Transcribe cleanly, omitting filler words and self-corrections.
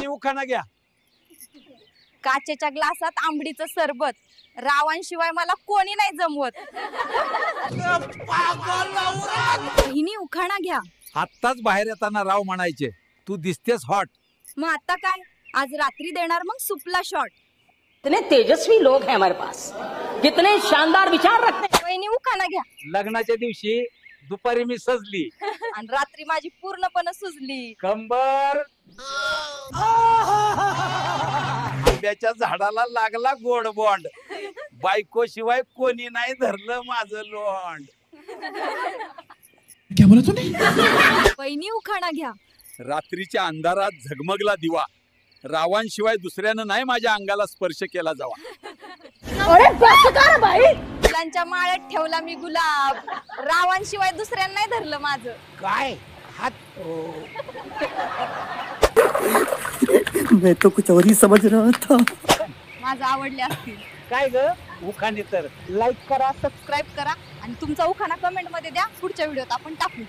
उखाणा घ्या. काचेच्या ग्लासात आंबडीचं सरबत, रावांशिवाय मला कोणी नाही जमवत. बहिणी उखाणा घ्या. आत्ताच बाहेर येताना राव म्हणायचे, तू दिसतेस हॉट. मग आता काय, आज रात्री देणार मग सुपला शॉट. इतने तेजस्वी लोग हैं हमारे पास, कितने शानदार विचार रखते हैं. बहिणी उखाणा घ्या. लग्नाच्या दिवशी दुपारी मी सजली आणि रात्री माझी पूर्णपणे सुजली. कंबर. आंब्याच्या झाडाला लागला गोड बॉन्ड, बायको शिवाय कोणी नाही धरलं माझं लोंड. क्या बोला तूने? बहिणी उखाणा घ्या. रात्रीच्या अंधारात झगमगला दिवा, रावांशिवाय दुसऱ्यानं नाही माझ्या अंगाला स्पर्श केला जावा. अरे बस कर भाई. फुलांच्या माळ्यात ठेवला मी गुलाब, रावांशिवाय दुसऱ्यांना नाही धरलं माझं. काय हात. मैं तो कुछ और ही समझ रहा था. माझं आवडले असतील. काय ग उखाणे तर लाईक करा, सबस्क्राईब करा आणि तुमचा उखाणा कमेंट मध्ये द्या. पुढच्या व्हिडिओत आपण टाकू.